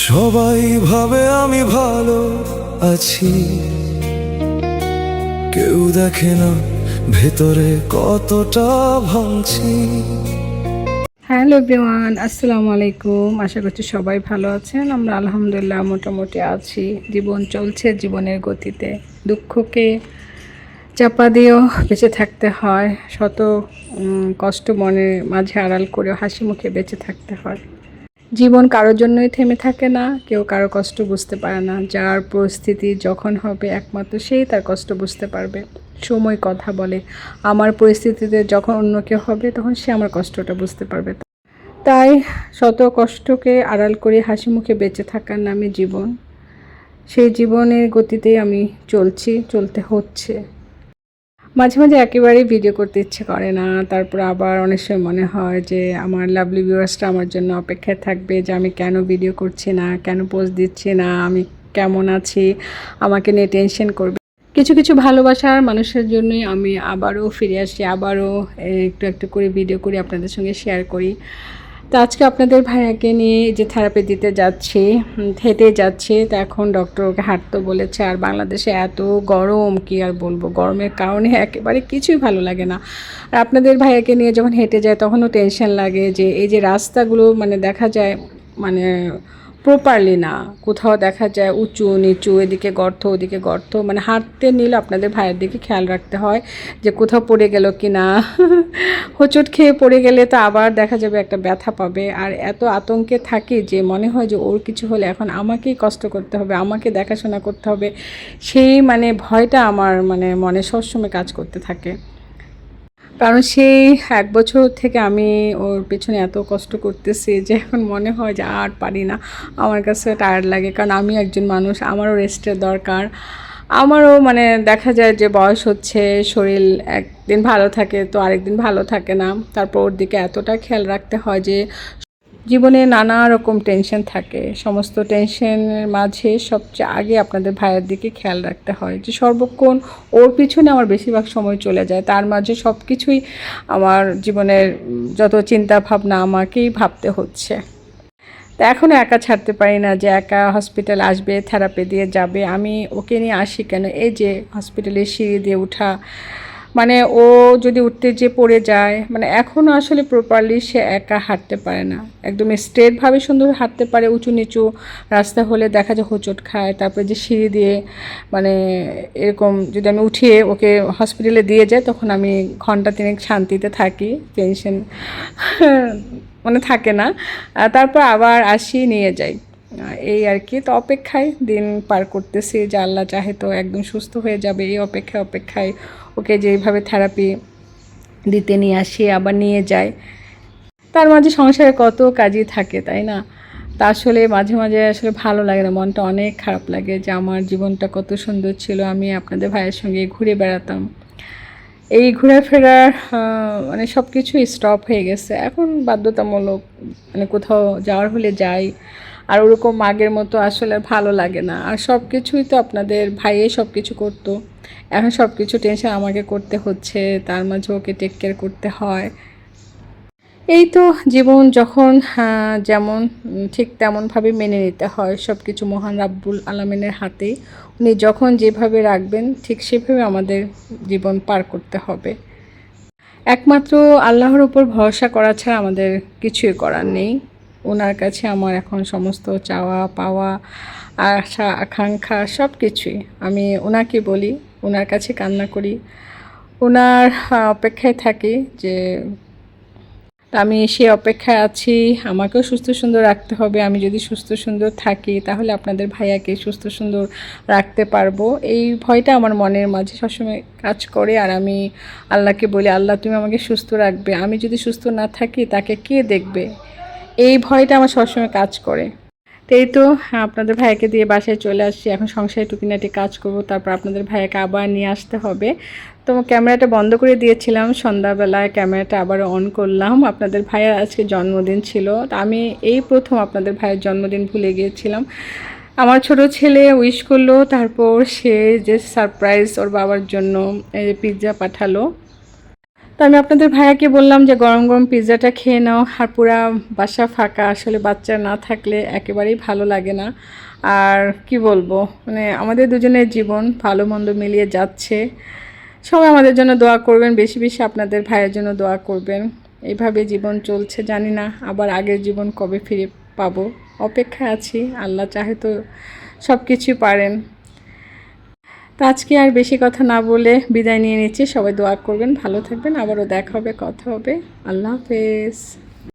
সবাই ভাবে আমি ভালো আছি, কেউ দেখে না ভেতরে কতটা ভাঙছি। হ্যালো এভরিওয়ান, আসসালামু আলাইকুম। আশা করছি সবাই ভালো আছেন। আমরা আলহামদুলিল্লাহ মোটামুটি আছি। জীবন চলছে জীবনের গতিতে। দুঃখকে চাপা দিয়েও বেঁচে থাকতে হয়, শত কষ্ট মনের মাঝে আড়াল করেও হাসি মুখে বেঁচে থাকতে হয়। জীবন কারোর জন্যই থেমে থাকে না, কেউ কারো কষ্ট বুঝতে পারে না। যার পরিস্থিতি যখন হবে একমাত্র সেই তার কষ্ট বুঝতে পারবে। সময় কথা বলে, আমার পরিস্থিতিতে যখন অন্য কেউ হবে তখন সে আমার কষ্টটা বুঝতে পারবে। তাই শত কষ্টকে আড়াল করে হাসি মুখে বেঁচে থাকার নামে জীবন। সেই জীবনের গতিতেই আমি চলতে হচ্ছে। মাঝে মাঝে একেবারেই ভিডিও করতে ইচ্ছে করে না। তারপর আবার অনেক সময় মনে হয় যে আমার লাভলি ভিউয়ার্সরা আমার জন্য অপেক্ষায় থাকবে, যে আমি কেন ভিডিও করছি না, কেন পোস্ট দিচ্ছি না, আমি কেমন আছি, আমাকে নিয়ে টেনশন করবে। কিছু কিছু ভালোবাসার মানুষের জন্যই আমি আবারও ফিরে আসি, আবারও একটু একটু করে ভিডিও করি, আপনাদের সঙ্গে শেয়ার করি। তো আজকে আপনাদের ভাইয়াকে নিয়ে যে থেরাপি দিতে যাচ্ছি, হেঁটে যাচ্ছি। তো এখন ডক্টর ওকে হাঁটতে বলেছে। আর বাংলাদেশে এত গরম, কি আর বলবো, গরমের কারণে একেবারে কিছুই ভালো লাগে না। আর আপনাদের ভাইয়াকে নিয়ে যখন হেঁটে যায় তখনও টেনশন লাগে যে এই যে রাস্তাগুলো মানে দেখা যায় মানে প্রপারলি না, কোথাও দেখা যায় উঁচু নিচু, এদিকে গর্ত ওদিকে গর্ত, মানে হাঁটতে নিলে আপনাদের ভাইয়ের দিকে খেয়াল রাখতে হয় যে কোথাও পড়ে গেল কি না। হোঁচট খেয়ে পড়ে গেলে তো আবার দেখা যাবে একটা ব্যথা পাবে। আর এত আতঙ্কে থাকি যে মনে হয় যে ওর কিছু হলে এখন আমাকেই কষ্ট করতে হবে, আমাকে দেখাশোনা করতে হবে। সেই মানে ভয়টা আমার মানে মনে সবসময় কাজ করতে থাকে। কারণ সেই 1 বছর থেকে আমি ওর পেছনে এত কষ্ট করতেছি যে এখন মনে হয় যে আর পারি না, আমার কাছে টায়ার্ড লাগে। কারণ আমি একজন মানুষ, আমারও রেস্টের দরকার। আমারও মানে দেখা যায় যে বয়স হচ্ছে, শরীর একদিন ভালো থাকে তো আরেকদিন ভালো থাকে না। তারপর ওর দিকে এতটা খেয়াল রাখতে হয় যে জীবনে নানা রকম টেনশন থাকে। সমস্ত টেনশনের মাঝে সবচেয়ে আগে আপনাদের ভাইয়ের দিকে খেয়াল রাখতে হয়, যে সর্বক্ষণ ওর পিছনে আমার বেশিরভাগ সময় চলে যায়। তার মাঝে সব কিছুই আমার জীবনের যত চিন্তা ভাবনা আমাকেই ভাবতে হচ্ছে। তো এখনও একা ছাড়তে পারি না যে একা হসপিটাল আসবে, থেরাপি দিয়ে যাবে, আমি ওকে নিয়ে আসি কেন। এই যে হসপিটালের সিঁড়ি দিয়ে উঠা, মানে ও যদি উঠতে যে পড়ে যায়, মানে এখনও আসলে প্রপারলি সে একা হাঁটতে পারে না। একদম স্ট্রেটভাবে সুন্দর হাঁটতে পারে, উঁচু নিচু রাস্তা হলে দেখা যায় হোঁচট খায়। তারপরে যে সিঁড়ি দিয়ে মানে এরকম যদি আমি উঠিয়ে ওকে হসপিটালে দিয়ে যাই তখন আমি ঘন্টা 3 শান্তিতে থাকি, টেনশন মানে থাকে না। তারপর আবার আসি, নিয়ে যাই, এই আর কি। তো অপেক্ষায় দিন পার করতেছি যে আল্লাহ চাহে তো একদম সুস্থ হয়ে যাবে। এই অপেক্ষায় ওকে যেইভাবে থেরাপি দিতে নিয়ে আসি আবার নিয়ে যাই। তার মাঝে সংসারে কত কাজই থাকে, তাই না? তা আসলে মাঝে মাঝে আসলে ভালো লাগে না, মনটা অনেক খারাপ লাগে যে আমার জীবনটা কত সুন্দর ছিল, আমি আপনাদের ভাইয়ের সঙ্গে ঘুরে বেড়াতাম। এই ঘোরাফেরার মানে সব কিছুই স্টপ হয়ে গেছে। এখন বাধ্যতামূলক মানে কোথাও যাওয়ার হলে যাই। আর ওরকম আগের মতো আসলে আর ভালো লাগে না। আর সব কিছুই তো আপনাদের ভাইয়ে সব কিছু করতো, এখন সব কিছু টেনশন আমাকে করতে হচ্ছে, তার মাঝে ওকে টেক কেয়ার করতে হয়। এই তো জীবন, যখন যেমন ঠিক তেমনভাবে মেনে নিতে হয়। সব কিছু মহান রাব্বুল আলামিনের হাতেই, উনি যখন যেভাবে রাখবেন ঠিক সেভাবে আমাদের জীবন পার করতে হবে। একমাত্র আল্লাহর উপর ভরসা করা ছাড়া আমাদের কিছুই করার নেই। ওনার কাছে আমার এখন সমস্ত চাওয়া পাওয়া, আশা আকাঙ্ক্ষা সব কিছুই আমি ওনাকে বলি, ওনার কাছে কান্না করি, ওনার অপেক্ষায় থাকি যে আমি সে অপেক্ষায় আছি। আমাকেও সুস্থ সুন্দর রাখতে হবে। আমি যদি সুস্থ সুন্দর থাকি তাহলে আপনাদের ভাইয়াকে সুস্থ সুন্দর রাখতে পারবো। এই ভয়টা আমার মনের মাঝে সবসময় কাজ করে। আর আমি আল্লাহকে বলি, আল্লাহ তুমি আমাকে সুস্থ রাখবে, আমি যদি সুস্থ না থাকি তাকে কে দেখবে, এই ভয়টা আমার সবসময় কাজ করে। তো এই তো আপনাদের ভাইয়াকে দিয়ে বাসায় চলে আসছি। এখন সংসারে টুকিনাটি কাজ করব, তারপর আপনাদের ভাইয়াকে আবার নিয়ে আসতে হবে। তো ক্যামেরাটা বন্ধ করে দিয়েছিলাম, সন্ধ্যাবেলায় ক্যামেরাটা আবার অন করলাম। আপনাদের ভাইয়ার আজকে জন্মদিন ছিল। তো আমি এই প্রথম আপনাদের ভাইয়ের জন্মদিন ভুলে গিয়েছিলাম। আমার ছোট ছেলে উইশ করলো, তারপর সে যে সারপ্রাইজ ওর বাবার জন্য পিৎজা পাঠালো। তো আমি আপনাদের ভাইয়াকে বললাম যে গরম গরম পিৎজাটা খেয়ে নাও, আর পুরা বাসা ফাঁকা। আসলে বাচ্চা না থাকলে একেবারেই ভালো লাগে না। আর কি বলবো, মানে আমাদের দুজনের জীবন ভালো মন্দ মিলিয়ে যাচ্ছে। সবাই আমাদের জন্য দোয়া করবেন, বেশি বেশি আপনাদের ভাইয়ের জন্য দোয়া করবেন। এইভাবে জীবন চলছে, জানি না আবার আগের জীবন কবে ফিরে পাবো, অপেক্ষায় আছি। আল্লাহ চাহে তো সব কিছুই পারেন। তো আজকে আর বেশি কথা না বলে বিদায় নিয়ে নিচ্ছি। সবাই দোয়া করবেন, ভালো থাকবেন, আবারও দেখা হবে, কথা হবে। আল্লাহ হাফেজ।